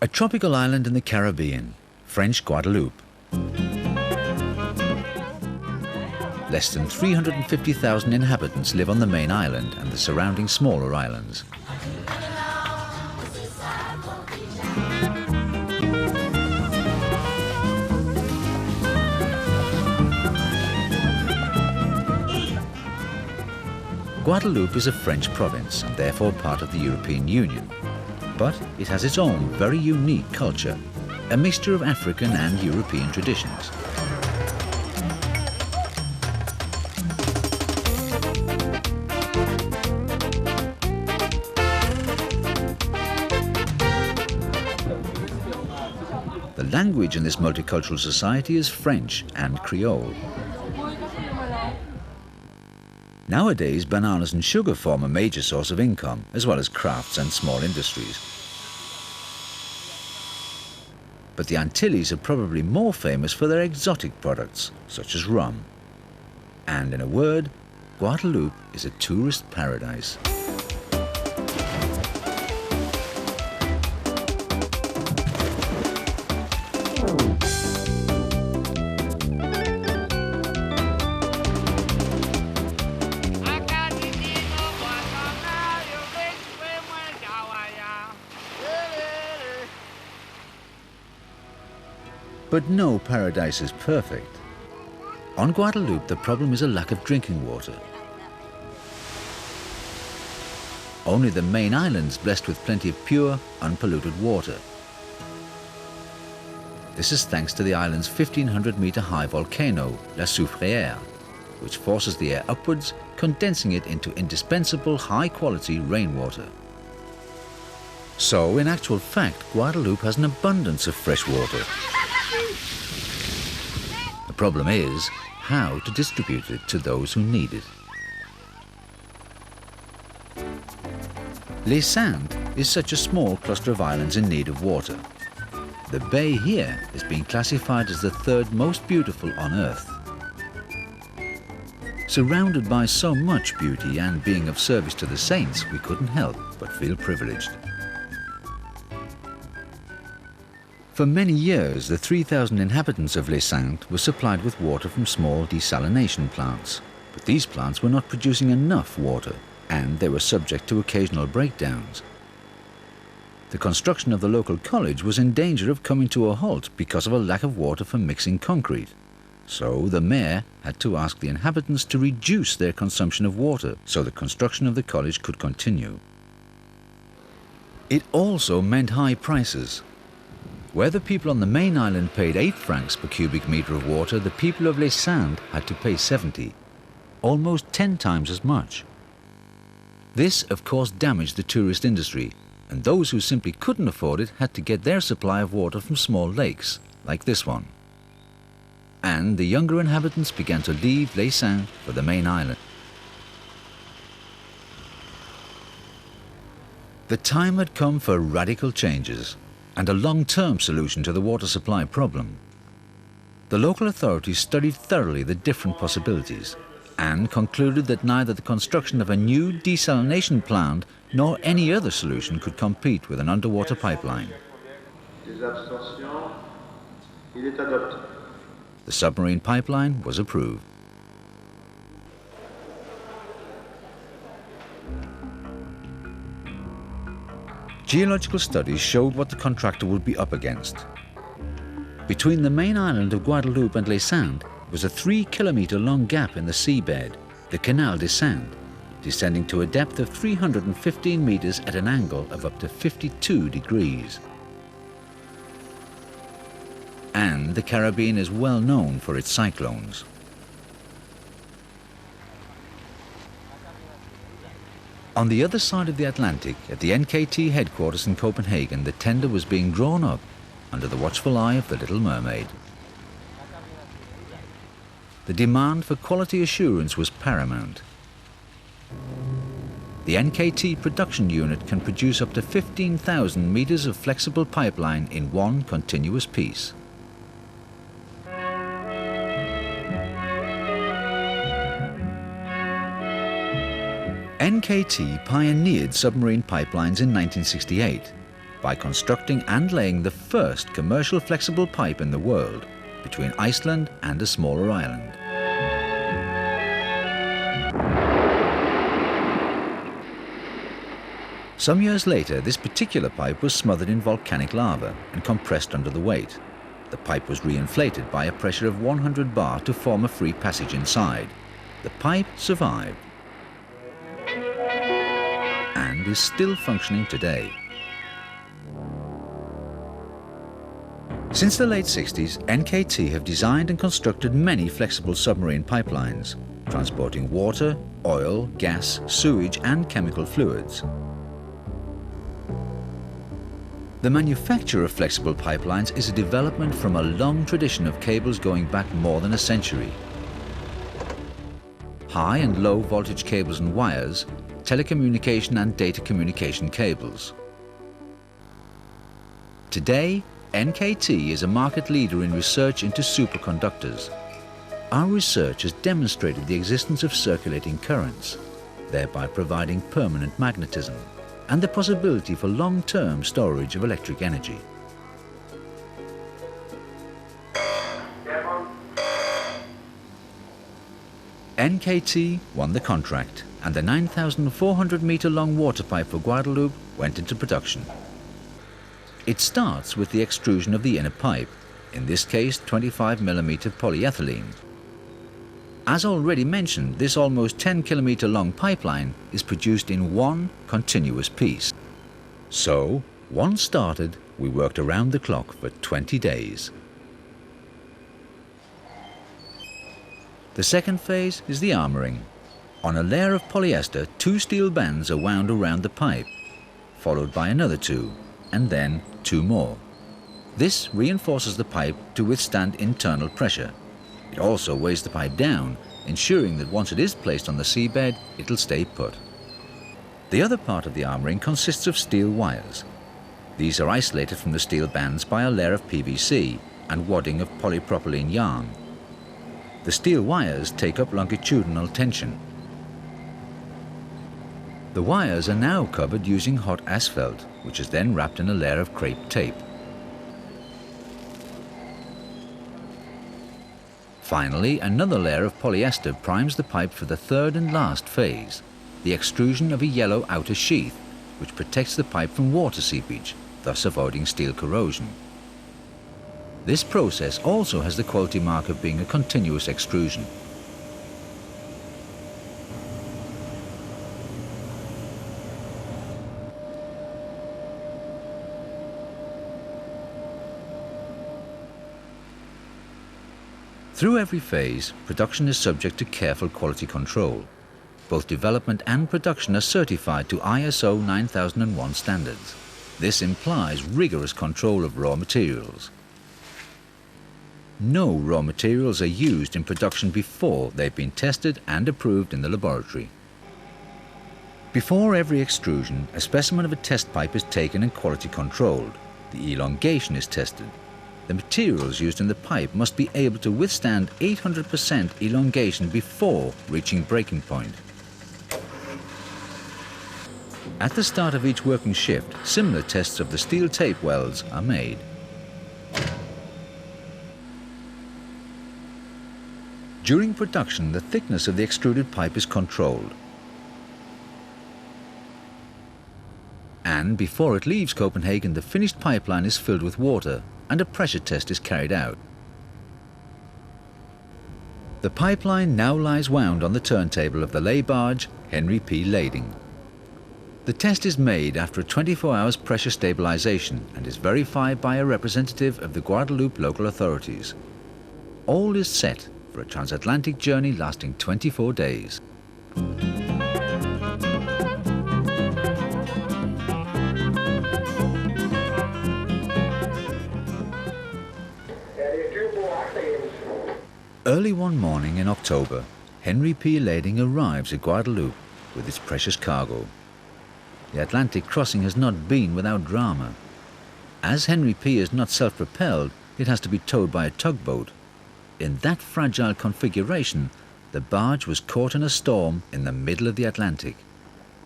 A tropical island in the Caribbean, French Guadeloupe. Less than 350,000 inhabitants live on the main island and the surrounding smaller islands. Guadeloupe is a French province and therefore part of the European Union. But it has its own very unique culture, a mixture of African and European traditions. The language in this multicultural society is French and Creole. Nowadays, bananas and sugar form a major source of income, as well as crafts and small industries. But the Antilles are probably more famous for their exotic products, such as rum. And in a word, Guadeloupe is a tourist paradise. But no paradise is perfect. On Guadeloupe, the problem is a lack of drinking water. Only the main island's blessed with plenty of pure, unpolluted water. This is thanks to the island's 1,500-meter high volcano, La Soufrière, which forces the air upwards, condensing it into indispensable high-quality rainwater. So, in actual fact, Guadeloupe has an abundance of fresh water. The problem is how to distribute it to those who need it. Les Saintes is such a small cluster of islands in need of water. The bay here is being classified as the third most beautiful on Earth. Surrounded by so much beauty and being of service to the saints, we couldn't help but feel privileged. For many years, the 3,000 inhabitants of Les Saintes were supplied with water from small desalination plants. But these plants were not producing enough water, and they were subject to occasional breakdowns. The construction of the local college was in danger of coming to a halt because of a lack of water for mixing concrete. So the mayor had to ask the inhabitants to reduce their consumption of water so the construction of the college could continue. It also meant high prices. Where the people on the main island paid 8 francs per cubic metre of water, the people of Les Saintes had to pay 70, almost 10 times as much. This, of course, damaged the tourist industry, and those who simply couldn't afford it had to get their supply of water from small lakes, like this one. And the younger inhabitants began to leave Les Saintes for the main island. The time had come for radical changes and a long-term solution to the water supply problem. The local authorities studied thoroughly the different possibilities and concluded that neither the construction of a new desalination plant nor any other solution could compete with an underwater pipeline. The submarine pipeline was approved. Geological studies showed what the contractor would be up against. Between the main island of Guadeloupe and Les Saintes was a 3-kilometre-long gap in the seabed, the Canal des Saintes, descending to a depth of 315 metres at an angle of up to 52 degrees. And the Caribbean is well known for its cyclones. On the other side of the Atlantic, at the NKT headquarters in Copenhagen, the tender was being drawn up under the watchful eye of the Little Mermaid. The demand for quality assurance was paramount. The NKT production unit can produce up to 15,000 meters of flexible pipeline in one continuous piece. NKT pioneered submarine pipelines in 1968, by constructing and laying the first commercial flexible pipe in the world between Iceland and a smaller island. Some years later, this particular pipe was smothered in volcanic lava and compressed under the weight. The pipe was reinflated by a pressure of 100 bar to form a free passage inside. The pipe survived and is still functioning today. Since the late 60s, NKT have designed and constructed many flexible submarine pipelines, transporting water, oil, gas, sewage and chemical fluids. The manufacture of flexible pipelines is a development from a long tradition of cables going back more than a century. High and low voltage cables and wires, telecommunication and data communication cables. Today, NKT is a market leader in research into superconductors. Our research has demonstrated the existence of circulating currents, thereby providing permanent magnetism and the possibility for long-term storage of electric energy. NKT won the contract, and the 9,400-metre-long water pipe for Guadeloupe went into production. It starts with the extrusion of the inner pipe, in this case 25mm polyethylene. As already mentioned, this almost 10-kilometre long pipeline is produced in one continuous piece. So, once started, we worked around the clock for 20 days. The second phase is the armouring. On a layer of polyester, 2 steel bands are wound around the pipe, followed by another 2, and then 2 more. This reinforces the pipe to withstand internal pressure. It also weighs the pipe down, ensuring that once it is placed on the seabed, it'll stay put. The other part of the armouring consists of steel wires. These are isolated from the steel bands by a layer of PVC and wadding of polypropylene yarn. The steel wires take up longitudinal tension. The wires are now covered using hot asphalt, which is then wrapped in a layer of crepe tape. Finally, another layer of polyester primes the pipe for the third and last phase, the extrusion of a yellow outer sheath, which protects the pipe from water seepage, thus avoiding steel corrosion. This process also has the quality mark of being a continuous extrusion. Through every phase, production is subject to careful quality control. Both development and production are certified to ISO 9001 standards. This implies rigorous control of raw materials. No raw materials are used in production before they've been tested and approved in the laboratory. Before every extrusion, a specimen of a test pipe is taken and quality controlled. The elongation is tested. The materials used in the pipe must be able to withstand 800% elongation before reaching breaking point. At the start of each working shift, similar tests of the steel tape welds are made. During production, the thickness of the extruded pipe is controlled. And before it leaves Copenhagen, the finished pipeline is filled with water and a pressure test is carried out. The pipeline now lies wound on the turntable of the lay barge Henry P. Lading. The test is made after a 24 hours pressure stabilization and is verified by a representative of the Guadeloupe local authorities. All is set for a transatlantic journey lasting 24 days. Early one morning in October, Henry P. Lading arrives at Guadeloupe with its precious cargo. The Atlantic crossing has not been without drama. As Henry P. is not self-propelled, it has to be towed by a tugboat. In that fragile configuration, the barge was caught in a storm in the middle of the Atlantic.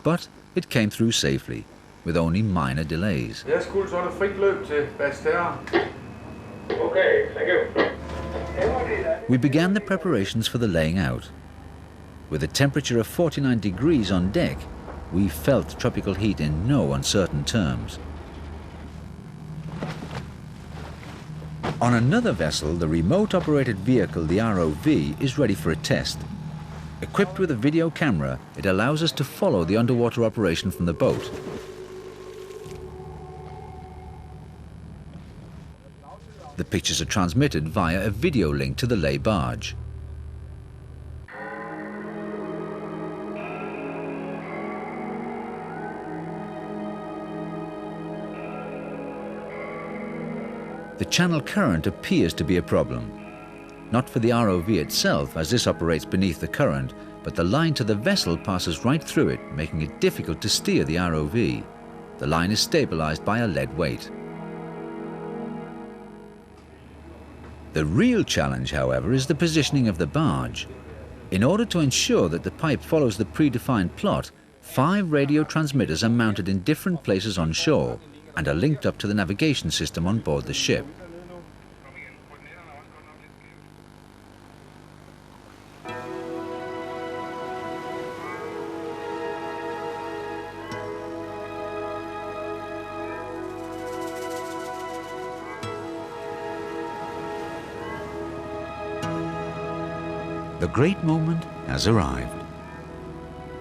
But it came through safely, with only minor delays. Yes, cool, så er det frit løb til Basse Terre. Okay, thank you. We began the preparations for the laying out. With a temperature of 49 degrees on deck, we felt tropical heat in no uncertain terms. On another vessel, the remote-operated vehicle, the ROV, is ready for a test. Equipped with a video camera, it allows us to follow the underwater operation from the boat. The pictures are transmitted via a video link to the lay barge. The channel current appears to be a problem. Not for the ROV itself, as this operates beneath the current, but the line to the vessel passes right through it, making it difficult to steer the ROV. The line is stabilized by a lead weight. The real challenge, however, is the positioning of the barge. In order to ensure that the pipe follows the predefined plot, 5 radio transmitters are mounted in different places on shore and are linked up to the navigation system on board the ship. The great moment has arrived.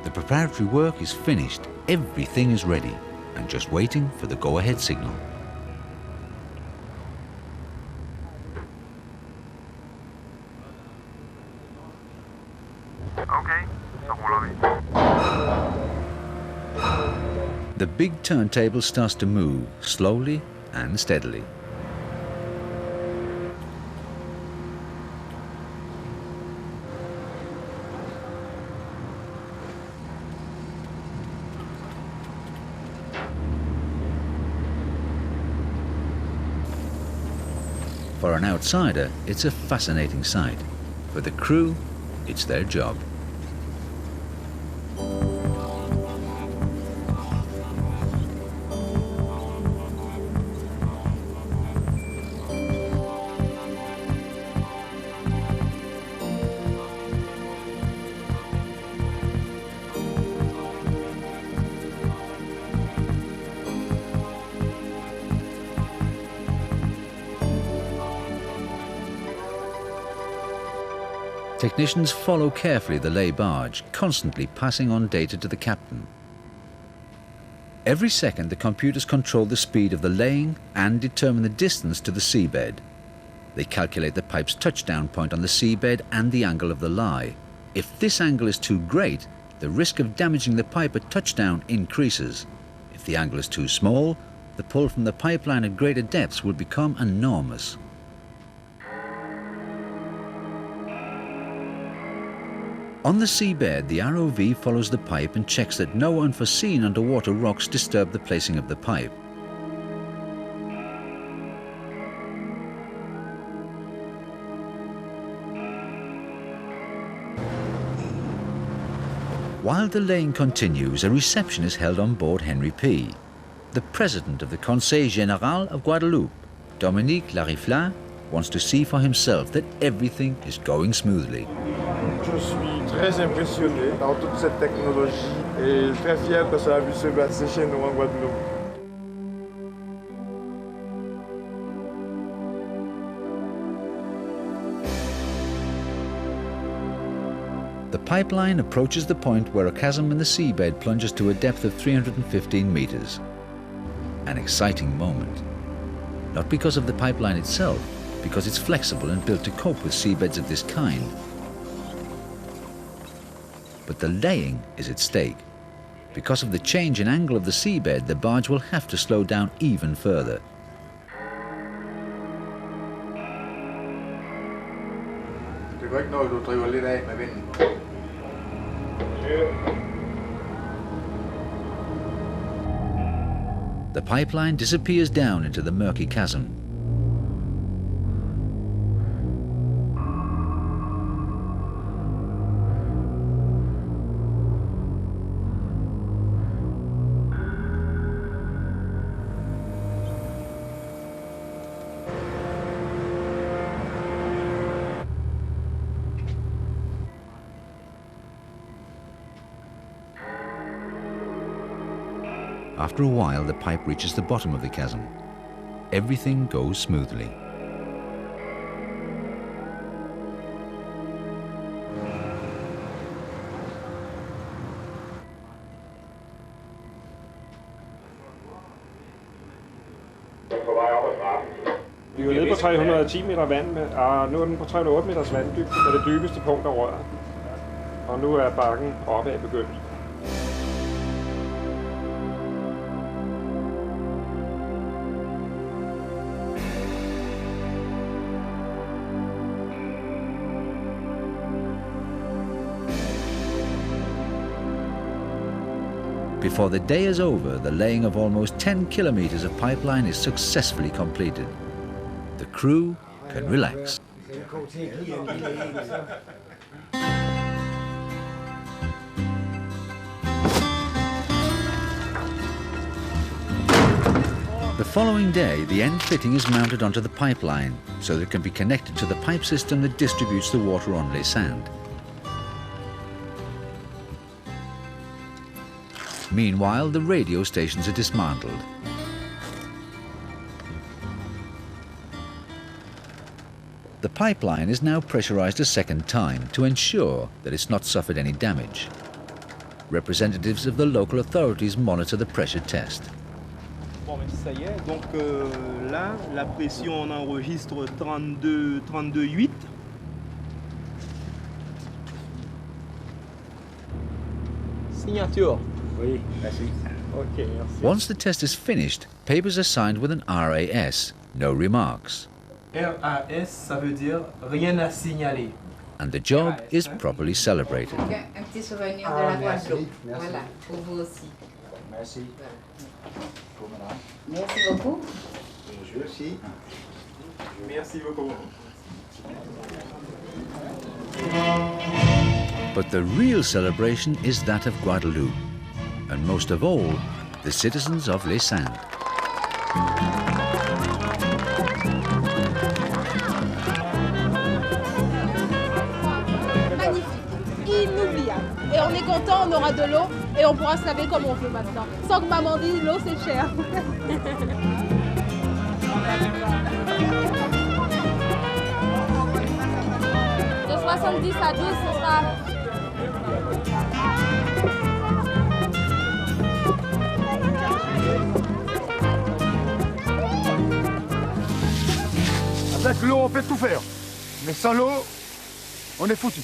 The preparatory work is finished, everything is ready, and just waiting for the go-ahead signal. Okay, så ruller vi. The big turntable starts to move, slowly and steadily. For an outsider, it's a fascinating sight. For the crew, it's their job. Technicians follow carefully the lay barge, constantly passing on data to the captain. Every second, the computers control the speed of the laying and determine the distance to the seabed. They calculate the pipe's touchdown point on the seabed and the angle of the lie. If this angle is too great, the risk of damaging the pipe at touchdown increases. If the angle is too small, the pull from the pipeline at greater depths will become enormous. On the seabed, the ROV follows the pipe and checks that no unforeseen underwater rocks disturb the placing of the pipe. While the laying continues, a reception is held on board Henry P. The president of the Conseil Général of Guadeloupe, Dominique Lariflin, wants to see for himself that everything is going smoothly. Je suis très impressionné par toute cette technologie et très fier que ça a pu se passer chez nous en Guadeloupe. The pipeline approaches the point where a chasm in the seabed plunges to a depth of 315 meters. An exciting moment. Not because of the pipeline itself, because it's flexible and built to cope with seabeds of this kind. But the laying is at stake. Because of the change in angle of the seabed, the barge will have to slow down even further. Det går ikke noget, du driver lidt af med vinden. The pipeline disappears down into the murky chasm. After a while, the pipe reaches the bottom of the chasm. Everything goes smoothly. Vi var nede på 310 meter vand, og nu er den på 308 meters vanddybde med det dybeste punkt af røret. Og nu er bakken opad begyndt. Before the day is over, the laying of almost 10 kilometers of pipeline is successfully completed. The crew can relax. The following day, the end fitting is mounted onto the pipeline so that it can be connected to the pipe system that distributes the water on Les Sands. Meanwhile, the radio stations are dismantled. The pipeline is now pressurized a second time to ensure that it's not suffered any damage. Representatives of the local authorities monitor the pressure test. Bon, mais ça y est, donc là, la pression, on enregistre 32,8. Signature. Oui, merci. Ok, merci. Once the test is finished, papers are signed with an RAS, no remarks, RAS, ça veut dire rien à signaler. and the job is properly celebrated. Un petit souvenir de la Guadeloupe. Voilà, pour vous aussi. Merci. Merci beaucoup. Bonjour aussi. Merci beaucoup. But the real celebration is that of Guadeloupe, and most of all, the citizens of Les Sands. Magnifique, inoubliable. Et on est content, on aura de l'eau et on pourra se laver comme on veut maintenant. Sans que maman dise l'eau c'est cher. De 70 à 12, ce sera... Avec l'eau, on peut tout faire. Mais sans l'eau, on est foutu.